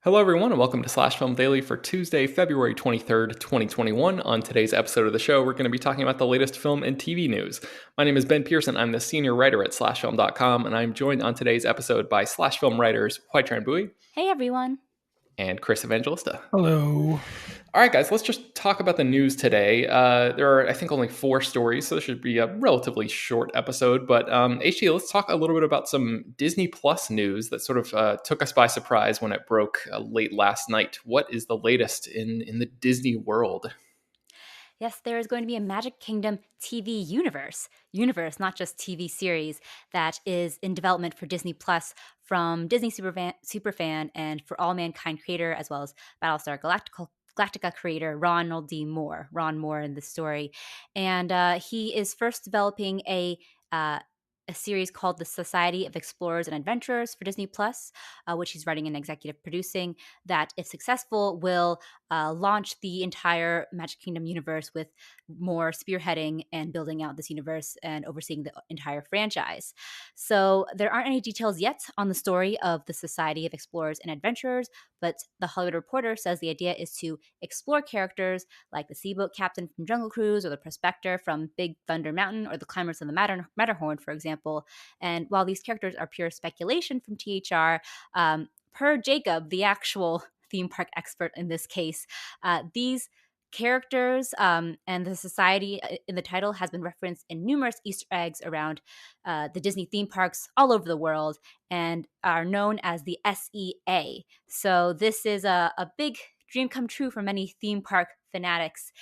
Hello, everyone, and welcome to Slash Film Daily for Tuesday, February 23rd, 2021. On today's episode of the show, we're going to be talking about the latest film and TV news. My name is Ben Pearson. I'm the senior writer at SlashFilm.com, and I'm joined on today's episode by Slash Film writers Hoai-Tran Hey everyone. and Chris Evangelista. Hello. All right, guys, let's just talk about the news today. There are, I think, only 4 stories, so this should be a relatively short episode. But HT, let's talk a little bit about some Disney Plus news that sort of took us by surprise when it broke late last night. What is the latest in the Disney world? Yes, there is going to be a Magic Kingdom TV universe, not just TV series, that is in development for Disney Plus from Disney Superfan and For All Mankind creator, as well as Battlestar Galactica creator Ron Moore in the story. And he is first developing a series called The Society of Explorers and Adventurers for Disney Plus, which he's writing and executive producing, that, if successful, will launch the entire Magic Kingdom universe, with more spearheading and building out this universe and overseeing the entire franchise. So there aren't any details yet on the story of the Society of Explorers and Adventurers, but The Hollywood Reporter says the idea is to explore characters like the Seaboat Captain from Jungle Cruise, or the Prospector from Big Thunder Mountain, or the Climbers of the Matterhorn, for example. And while these characters are pure speculation from THR, per Jacob, the actual theme park expert in this case, these characters and the society in the title has been referenced in numerous Easter eggs around the Disney theme parks all over the world, and are known as the SEA. So this is a big dream come true for many theme park fanatics.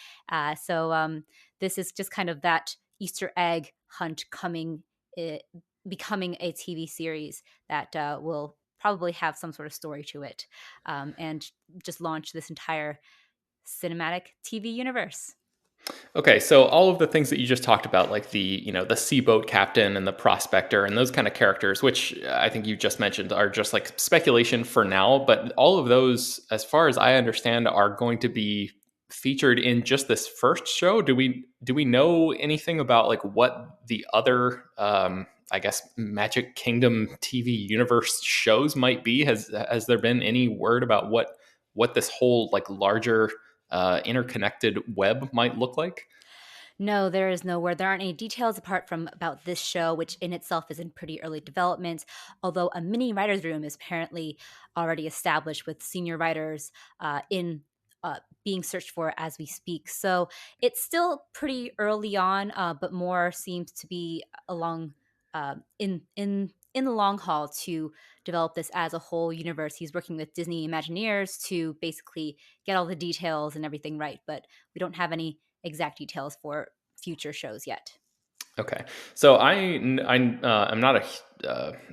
So this is just kind of that Easter egg hunt becoming a TV series that will probably have some sort of story to it, and just launch this entire cinematic TV universe. Okay, so all of the things that you just talked about, like the Seaboat Captain and the Prospector and those kind of characters, which I think you just mentioned, are just like speculation for now. But all of those, as far as I understand, are going to be featured in just this first show. Do we know anything about like what the other I guess Magic Kingdom TV universe shows might be? Has there been any word about what this whole like larger interconnected web might look like? No, there is no word. There aren't any details apart from about this show, which in itself is in pretty early development, although a mini writer's room is apparently already established, with senior writers in being searched for as we speak. So it's still pretty early on, but more seems to be along in the long haul to develop this as a whole universe. He's working with Disney Imagineers to basically get all the details and everything right, but we don't have any exact details for future shows yet. Okay, so I'm not a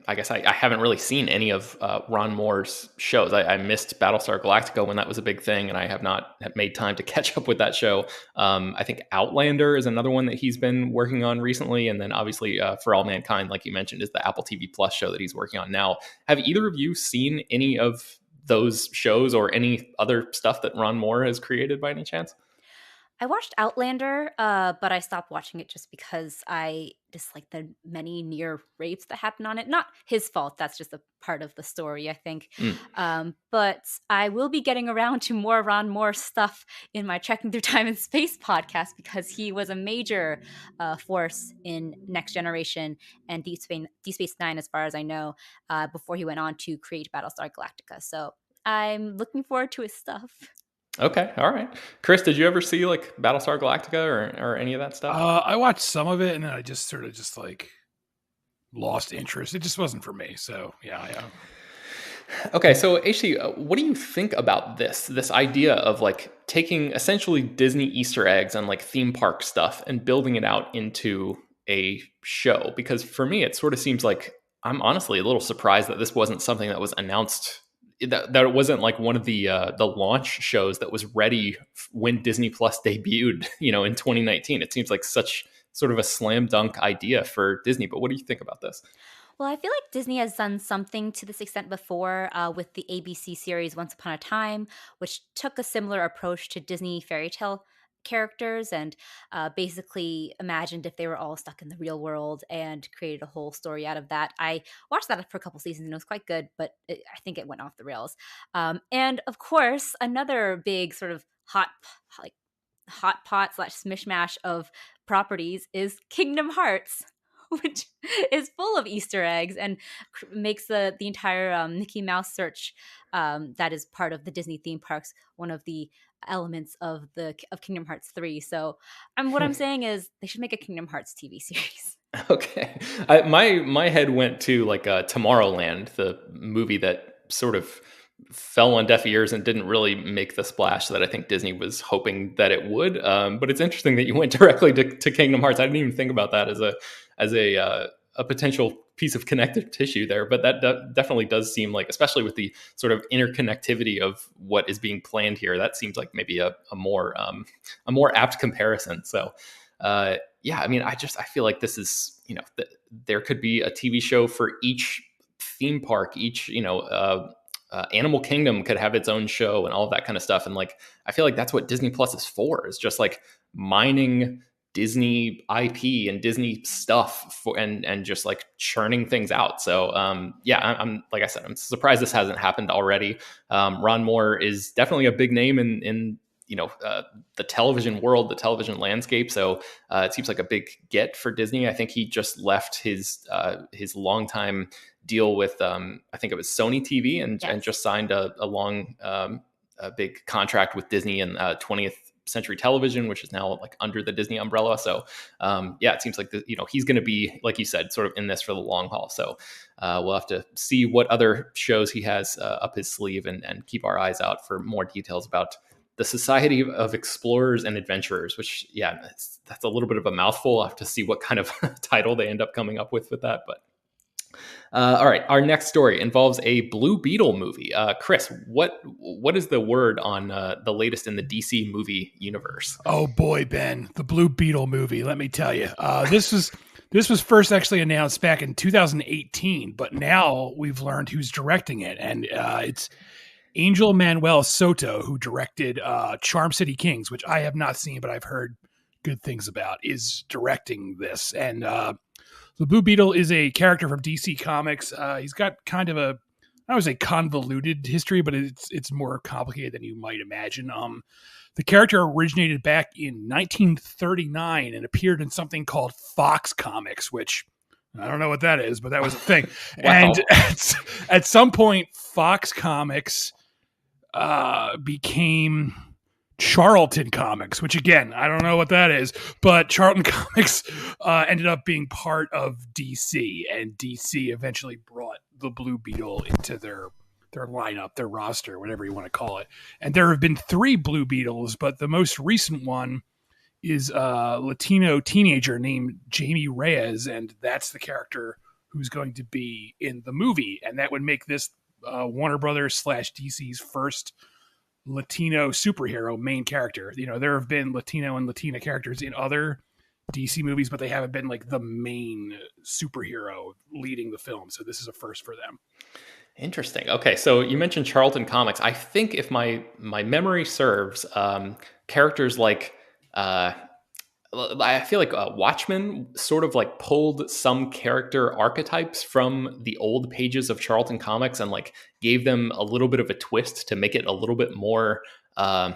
I guess I haven't really seen any of Ron Moore's shows. I missed Battlestar Galactica when that was a big thing, and I have not have made time to catch up with that show. I think Outlander is another one that he's been working on recently, and then obviously For All Mankind, like you mentioned, is the Apple TV Plus show that he's working on now. Have either of you seen any of those shows or any other stuff that Ron Moore has created by any chance? I watched Outlander, but I stopped watching it just because I dislike the many near rapes that happen on it. Not his fault. That's just a part of the story, I think. Mm. But I will be getting around to more Ron Moore stuff in my Trekking Through Time and Space podcast, because he was a major force in Next Generation and Deep Space Nine, as far as I know, before he went on to create Battlestar Galactica. So I'm looking forward to his stuff. Okay, all right. Chris, did you ever see like Battlestar Galactica or any of that stuff? I watched some of it and then I just sort of just like lost interest. It just wasn't for me. So yeah. Okay, so actually, what do you think about this idea of like taking essentially Disney Easter eggs and like theme park stuff and building it out into a show? Because for me, it sort of seems like I'm honestly a little surprised that this wasn't something that was announced. That it wasn't like one of the launch shows that was ready when Disney Plus debuted, in 2019. It seems like such sort of a slam dunk idea for Disney. But what do you think about this? Well, I feel like Disney has done something to this extent before, with the ABC series Once Upon a Time, which took a similar approach to Disney fairy tale characters and basically imagined if they were all stuck in the real world and created a whole story out of that. I watched that for a couple seasons and it was quite good, but I think it went off the rails. And of course, another big sort of like hot pot slash mishmash of properties is Kingdom Hearts, which is full of Easter eggs and makes the entire Mickey Mouse search that is part of the Disney theme parks one of the elements of Kingdom Hearts 3. So what I'm saying is they should make a Kingdom Hearts TV series. Okay. My head went to like Tomorrowland, the movie that sort of fell on deaf ears and didn't really make the splash that I think Disney was hoping that it would. But it's interesting that you went directly to Kingdom Hearts. I didn't even think about that as a potential piece of connective tissue there. But that definitely does seem like, especially with the sort of interconnectivity of what is being planned here, that seems like maybe a more apt comparison. So. Yeah, I mean, I feel like this is, there could be a TV show for each theme park, each, Animal Kingdom could have its own show and all of that kind of stuff. And like, I feel like that's what Disney Plus is for, is just like mining Disney IP and Disney stuff and just like churning things out. So yeah, I'm like I said, I'm surprised this hasn't happened already. Ron Moore is definitely a big name in the television world, the television landscape. So it seems like a big get for Disney. I think he just left his longtime deal with, I think it was Sony TV and just signed a long, a big contract with Disney and 20th Century Television, which is now like under the Disney umbrella. So yeah, it seems like he's going to be, like you said, sort of in this for the long haul. So we'll have to see what other shows he has up his sleeve and keep our eyes out for more details about the Society of Explorers and Adventurers, which, yeah, that's a little bit of a mouthful. I'll have to see what kind of title they end up coming up with that. But all right, our next story involves a Blue Beetle movie. Chris, what is the word on the latest in the DC movie universe? Oh boy, Ben, the Blue Beetle movie. Let me tell you, this was first actually announced back in 2018, but now we've learned who's directing it, and it's Manuel Soto, who directed Charm City Kings, which I have not seen, but I've heard good things about, is directing this. And the Blue Beetle is a character from DC Comics. He's got kind of I would say convoluted history, but it's more complicated than you might imagine. The character originated back in 1939 and appeared in something called Fox Comics, which I don't know what that is, but that was a thing. Wow. And at some point, Fox Comics became Charlton Comics, which again, I don't know what that is, but Charlton Comics ended up being part of DC, and DC eventually brought the Blue Beetle into their lineup, their roster, whatever you want to call it. And there have been 3 Blue Beetles, but the most recent one is a Latino teenager named Jamie Reyes, and that's the character who's going to be in the movie. And that would make this Warner Brothers / DC's first Latino superhero main character. There have been Latino and Latina characters in other DC movies, but they haven't been like the main superhero leading the film. So this is a first for them. Interesting. Okay, so you mentioned Charlton Comics. I think if my memory serves, characters like I feel like Watchmen sort of like pulled some character archetypes from the old pages of Charlton Comics and like gave them a little bit of a twist to make it a little bit more, I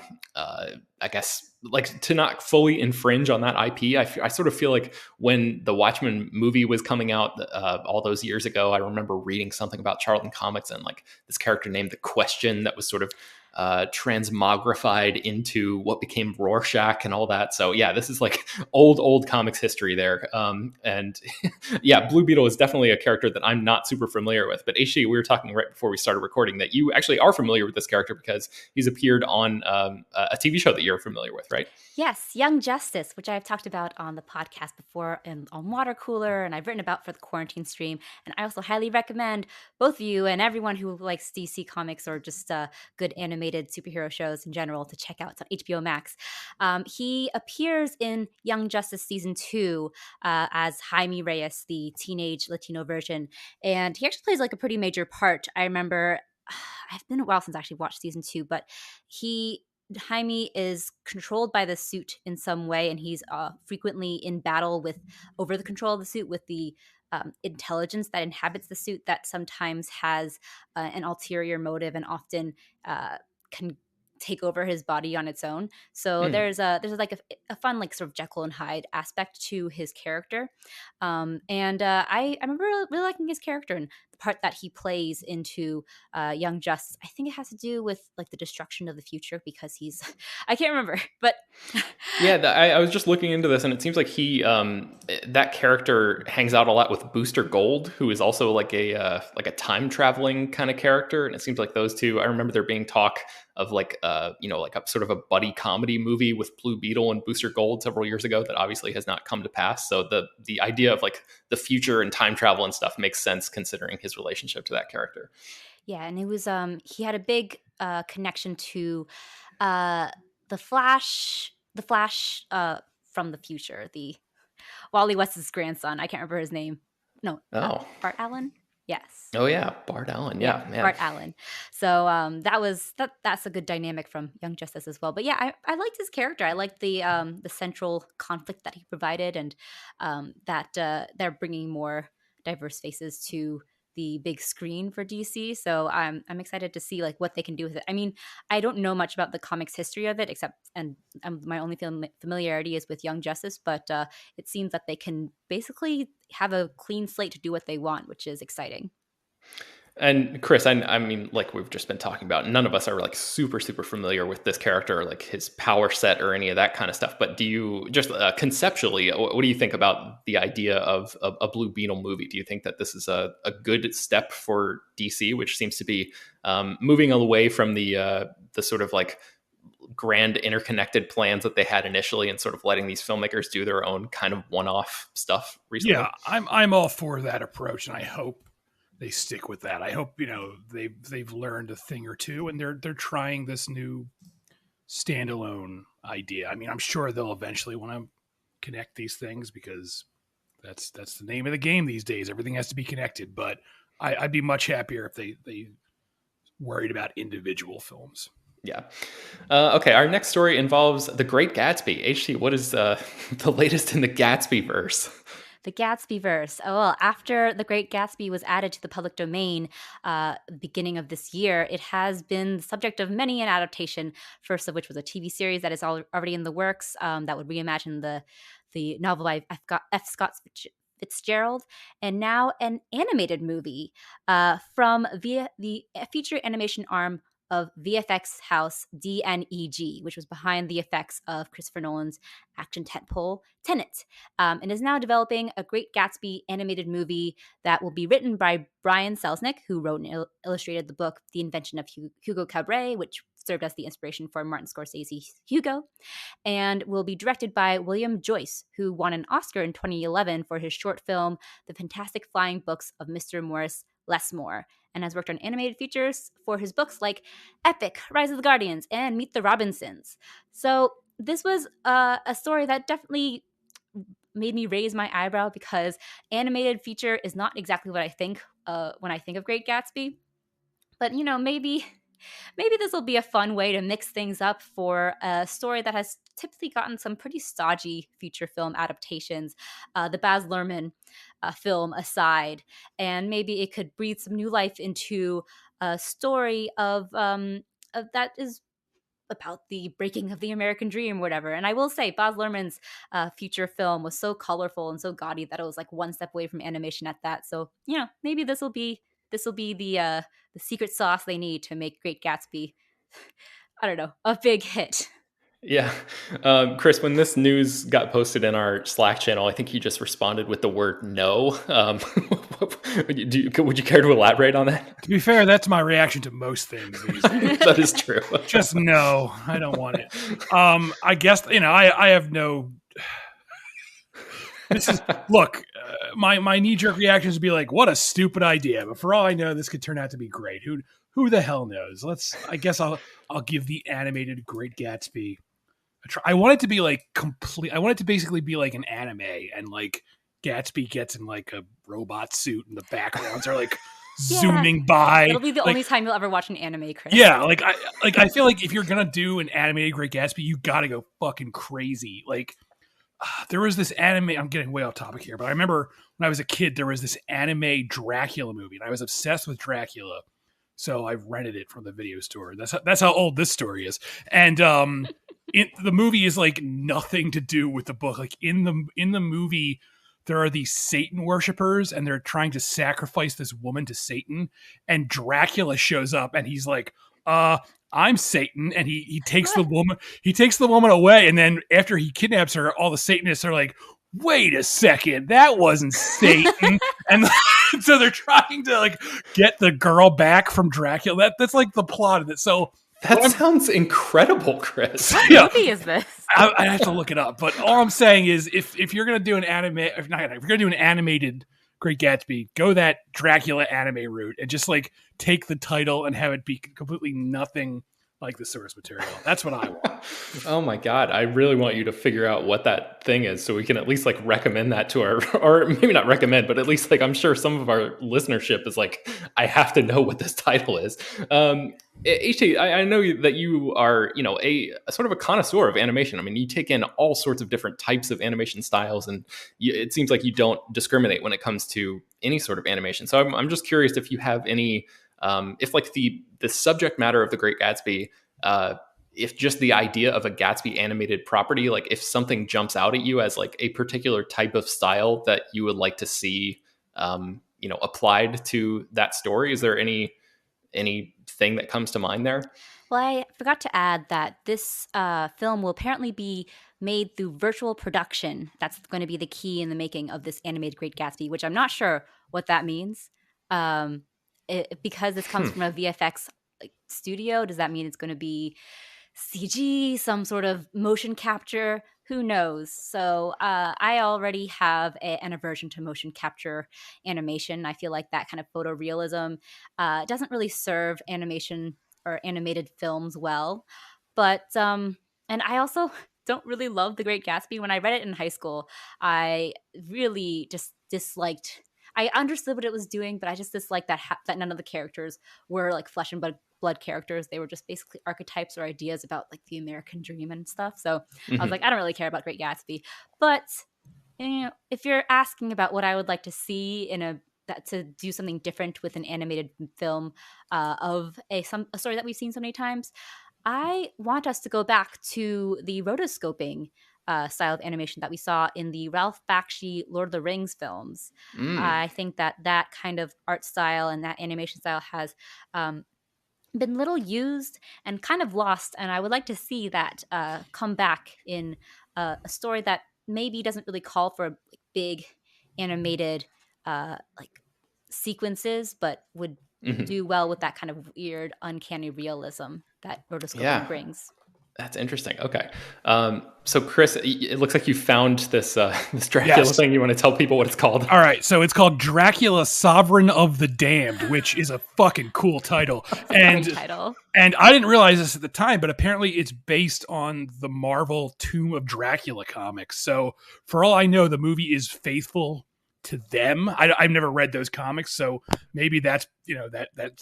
guess, like to not fully infringe on that IP. I sort of feel like when the Watchmen movie was coming out all those years ago, I remember reading something about Charlton Comics and like this character named The Question that was sort of transmogrified into what became Rorschach and all that. So yeah, this is like old comics history there. And yeah, Blue Beetle is definitely a character that I'm not super familiar with. But HG, we were talking right before we started recording that you actually are familiar with this character because he's appeared on a TV show that you're familiar with, right? Yes, Young Justice, which I've talked about on the podcast before and on Water Cooler, and I've written about for the quarantine stream. And I also highly recommend both of you and everyone who likes DC Comics or just good animated superhero shows in general to check out. It's on HBO Max. He appears in Young Justice Season 2 as Jaime Reyes, the teenage Latino version. And he actually plays like a pretty major part. I remember, it's been a while since I actually watched Season 2, but he Jaime is controlled by the suit in some way, and he's frequently in battle with over the control of the suit with the intelligence that inhabits the suit that sometimes has an ulterior motive and often can take over his body on its own. So Mm. there's like a fun like sort of Jekyll and Hyde aspect to his character, and I remember really liking his character and the part that he plays into Young Justice. I think it has to do with like the destruction of the future because he's I can't remember, but Yeah, I was just looking into this, and it seems like that character hangs out a lot with Booster Gold, who is also like a time traveling kind of character, and it seems like those two. I remember there being talk of like like a sort of a buddy comedy movie with Blue Beetle and Booster Gold several years ago that obviously has not come to pass. So the idea of like the future and time travel and stuff makes sense considering his relationship to that character. yeah, and it was he had a big connection to uh the Flash from the future, the Wally West's grandson. I can't remember his name. No, Oh, Bart Allen. Yes. oh yeah, Bart Allen. Yeah, Yeah, man. Bart Allen. So that's a good dynamic from Young Justice as well. But yeah, I liked his character. I liked the central conflict that he provided, and that they're bringing more diverse faces to the big screen for DC. So I'm excited to see like what they can do with it. I mean, I don't know much about the comics history of it, except and my only familiarity is with Young Justice. But it seems that they can basically have a clean slate to do what they want, which is exciting. And Chris, I mean, like we've just been talking about, none of us are like super, super familiar with this character, or like his power set or any of that kind of stuff. But do you just conceptually, what do you think about the idea of a Blue Beetle movie? Do you think that this is a good step for DC, which seems to be moving away from the sort of like grand interconnected plans that they had initially and sort of letting these filmmakers do their own kind of one-off stuff recently? Yeah, I'm all for that approach, and I hope they stick with that. I hope they've learned a thing or two, and they're trying this new standalone idea. I mean, I'm sure they'll eventually want to connect these things because that's the name of the game these days. Everything has to be connected. But I'd be much happier if they worried about individual films. Yeah. Okay, our next story involves the Great Gatsby. HT, what is the latest in the Gatsby verse? The Gatsby verse. Oh, well, after The Great Gatsby was added to the public domain beginning of this year, it has been the subject of many an adaptation, first of which was a TV series that is already in the works that would reimagine the novel by F. Scott Fitzgerald, and now an animated movie from via the feature animation arm of VFX house DNEG, which was behind the effects of Christopher Nolan's action tentpole Tenet, and is now developing a Great Gatsby animated movie that will be written by Brian Selznick, who wrote and illustrated the book The Invention of Hugo Cabret, which served as the inspiration for Martin Scorsese's Hugo, and will be directed by William Joyce, who won an Oscar in 2011 for his short film The Fantastic Flying Books of Mr. Morris Lessmore, and has worked on animated features for his books like Epic, Rise of the Guardians, and Meet the Robinsons. So this was a story that definitely made me raise my eyebrow because animated feature is not exactly what I think when I think of Great Gatsby. But, maybe this will be a fun way to mix things up for a story that has typically gotten some pretty stodgy feature film adaptations, the Baz Luhrmann film aside, and maybe it could breathe some new life into a story of that is about the breaking of the American dream, or whatever. And I will say, Baz Luhrmann's feature film was so colorful and so gaudy that it was like one step away from animation at that. So maybe this will be the secret sauce they need to make Great Gatsby, I don't know, a big hit. Yeah. Chris, when this news got posted in our Slack channel, I think you just responded with the word no. Would you care to elaborate on that? To be fair, that's my reaction to most things these days. That is true. Just no, I don't want it. I guess, I have no... This is, look, my knee-jerk reaction is to be like, what a stupid idea. But for all I know, this could turn out to be great. Who the hell knows? I guess I'll give the animated Great Gatsby a try. I want it to be like complete. I want it to basically be like an anime, and like Gatsby gets in like a robot suit, and the backgrounds are like zooming by. It'll be the like, only time you'll ever watch an anime, Chris. Yeah, I feel like if you're gonna do an animated Great Gatsby, you gotta go fucking crazy. Like there was this anime. I'm getting way off topic here, but I remember when I was a kid, there was this anime Dracula movie, and I was obsessed with Dracula. So I rented it from the video store. That's how old this story is. And the movie is like nothing to do with the book. Like in the movie, there are these Satan worshipers, and they're trying to sacrifice this woman to Satan. And Dracula shows up, and he's like, I'm Satan, and he takes the woman. He takes the woman away, and then after he kidnaps her, all the Satanists are like, "Wait a second, that wasn't Satan." And so they're trying to like get the girl back from Dracula. That's like the plot of it. So that sounds incredible, Chris. What movie is this? I have to look it up. But all I'm saying is, if you're gonna do an if you're gonna do an animated Great Gatsby, go that Dracula anime route and just like take the title and have it be completely nothing like the source material. That's what I want. Oh my God. I really want you to figure out what that thing is so we can at least like recommend that to our, or maybe not recommend, but at least like I'm sure some of our listenership is like, I have to know what this title is. HT, I know that you are, a sort of a connoisseur of animation. I mean, you take in all sorts of different types of animation styles, and it seems like you don't discriminate when it comes to any sort of animation. So I'm just curious if you have any, if like the subject matter of the Great Gatsby, if just the idea of a Gatsby animated property, like if something jumps out at you as like a particular type of style that you would like to see, applied to that story, is there anything that comes to mind there? Well, I forgot to add that this film will apparently be made through virtual production. That's going to be the key in the making of this animated Great Gatsby, which I'm not sure what that means. Because this comes from a VFX studio, does that mean it's going to be CG, some sort of motion capture? Who knows? So I already have an aversion to motion capture animation. I feel like that kind of photorealism doesn't really serve animation or animated films well. But and I also don't really love The Great Gatsby. When I read it in high school, I really just disliked. I understood what it was doing, but I just disliked that none of the characters were like flesh and blood characters. They were just basically archetypes or ideas about like the American dream and stuff. So I was like, I don't really care about Great Gatsby. But if you're asking about what I would like to see to do something different with an animated film of a story that we've seen so many times, I want us to go back to the rotoscoping style of animation that we saw in the Ralph Bakshi Lord of the Rings films. I think that kind of art style and that animation style has been little used and kind of lost, and I would like to see that come back in a story that maybe doesn't really call for big animated sequences, but would do well with that kind of weird, uncanny realism that rotoscoping brings. That's interesting. Okay. So Chris, it looks like you found this Dracula thing. You want to tell people what it's called? All right. So it's called Dracula Sovereign of the Damned, which is a fucking cool title. And I didn't realize this at the time, but apparently it's based on the Marvel Tomb of Dracula comics. So for all I know, the movie is faithful to them. I've never read those comics, so maybe that's that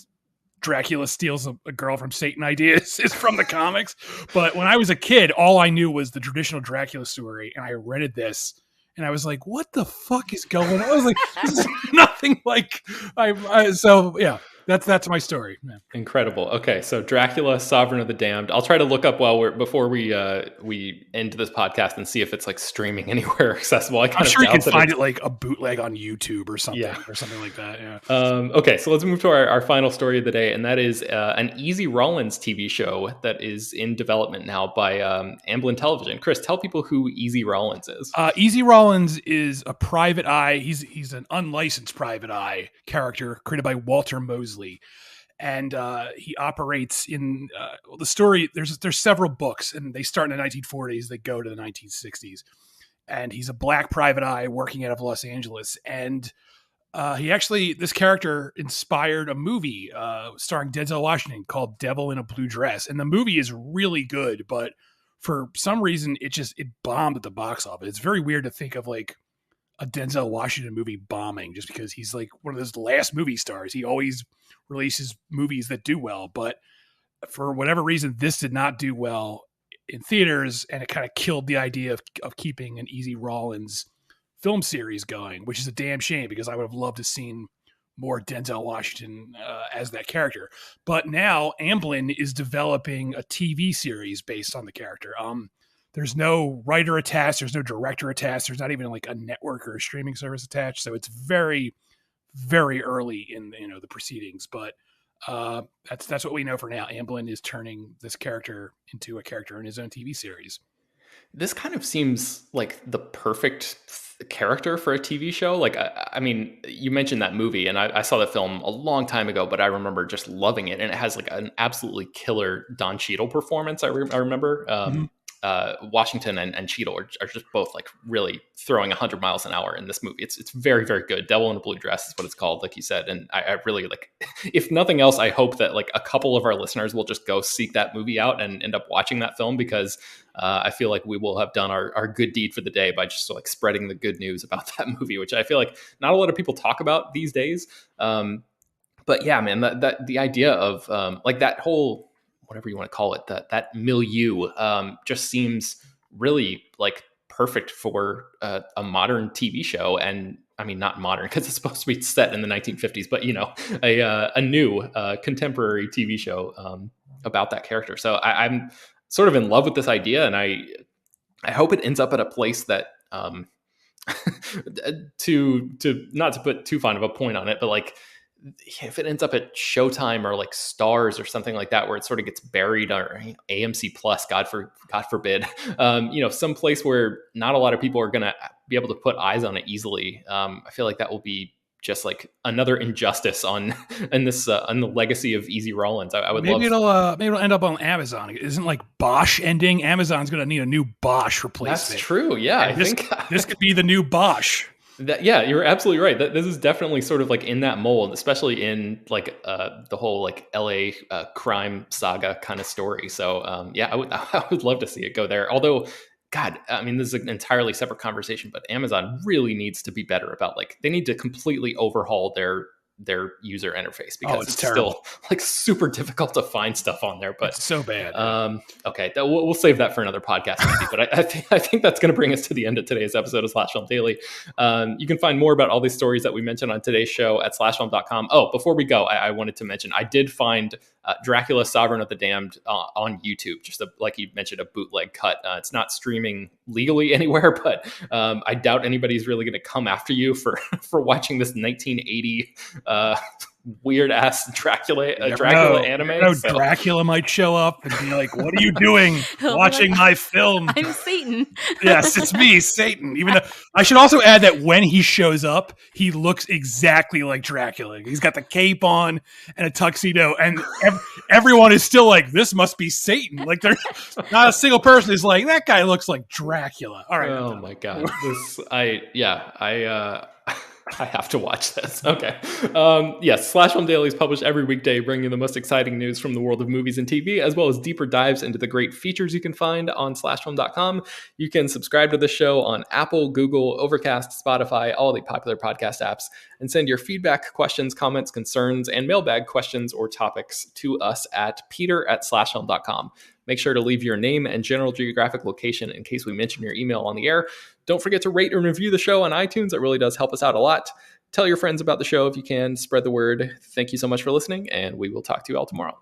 Dracula steals a girl from Satan ideas is from the comics. But when I was a kid, all I knew was the traditional Dracula story, and I rented this, and I was like, "What the fuck is going on?" I was like, "This is nothing like." So yeah, that's my story. Man. Incredible. Okay, so Dracula, Sovereign of the Damned. I'll try to look up before we end this podcast and see if it's like streaming anywhere accessible. I'm sure you can find it like a bootleg on YouTube or something, or something like that. Yeah. Okay, so let's move to our final story of the day, and that is an Easy Rawlins TV show that is in development now by Amblin Television. Chris, tell people who Easy Rawlins is. Easy Rawlins is a private eye. He's an unlicensed private eye character created by Walter Mosely. And he operates in the story. There's several books, and they start in the 1940s. They go to the 1960s, and he's a black private eye working out of Los Angeles. And this character inspired a movie starring Denzel Washington called Devil in a Blue Dress. And the movie is really good, but for some reason it bombed at the box office. It's very weird to think of like a Denzel Washington movie bombing just because he's like one of those last movie stars. He always releases movies that do well, but for whatever reason, this did not do well in theaters, and it kind of killed the idea of keeping an Easy Rawlins film series going, which is a damn shame because I would have loved to have seen more Denzel Washington as that character. But now Amblin is developing a TV series based on the character. There's no writer attached. There's no director attached. There's not even like a network or a streaming service attached. So it's very, very early in the proceedings. But that's what we know for now. Amblin is turning this character into a character in his own TV series. This kind of seems like the perfect character for a TV show. Like, I mean, you mentioned that movie, and I saw the film a long time ago, but I remember just loving it. And it has like an absolutely killer Don Cheadle performance. I remember. Washington and Cheadle are just both like really throwing 100 miles an hour in this movie. It's very, very good. Devil in a Blue Dress is what it's called, like you said. And I really like, if nothing else, I hope that like a couple of our listeners will just go seek that movie out and end up watching that film, because I feel like we will have done our good deed for the day by just like spreading the good news about that movie, which I feel like not a lot of people talk about these days. But yeah, man, that the idea of like that whole, whatever you want to call it, that milieu just seems really like perfect for a modern TV show. And I mean, not modern because it's supposed to be set in the 1950s, but a new contemporary TV show about that character. So I'm sort of in love with this idea, and I hope it ends up at a place that to not to put too fine of a point on it, but like, if it ends up at Showtime or like Stars or something like that, where it sort of gets buried, or AMC Plus, God forbid, some place where not a lot of people are going to be able to put eyes on it easily. I feel like that will be just like another injustice on the legacy of Easy Rawlins. I would maybe it'll end up on Amazon. Isn't like Bosch ending? Amazon's going to need a new Bosch replacement. That's true. Yeah, I think this could be the new Bosch. Yeah, you're absolutely right. This is definitely sort of like in that mold, especially in like the whole like LA crime saga kind of story. So I would love to see it go there. Although, God, I mean, this is an entirely separate conversation, but Amazon really needs to be better about like, they need to completely overhaul their user interface, because it's still like super difficult to find stuff on there. But it's so bad. Okay, we'll save that for another podcast maybe. But I think that's going to bring us to the end of today's episode of Slash Film Daily. You can find more about all these stories that we mentioned on today's show at slashfilm.com. Oh, before we go, I wanted to mention, I did find Dracula Sovereign of the Damned on YouTube, just like you mentioned, a bootleg cut. It's not streaming legally anywhere, but I doubt anybody's really going to come after you for watching this 1980 weird ass Dracula anime. So. Dracula might show up and be like, "What are you doing watching my film?" I'm Satan. Yes, it's me, Satan. Even though I should also add that when he shows up, he looks exactly like Dracula. He's got the cape on and a tuxedo, and everyone is still like, "This must be Satan." Like, there's not a single person is like, "That guy looks like Dracula." All right. Oh my God. I have to watch this. Okay. Yes, Slash Film Daily is published every weekday, bringing you the most exciting news from the world of movies and TV, as well as deeper dives into the great features you can find on slashfilm.com. You can subscribe to the show on Apple, Google, Overcast, Spotify, all the popular podcast apps, and send your feedback, questions, comments, concerns, and mailbag questions or topics to us at peter@slashfilm.com. Make sure to leave your name and general geographic location in case we mention your email on the air. Don't forget to rate and review the show on iTunes. It really does help us out a lot. Tell your friends about the show if you can. Spread the word. Thank you so much for listening, and we will talk to you all tomorrow.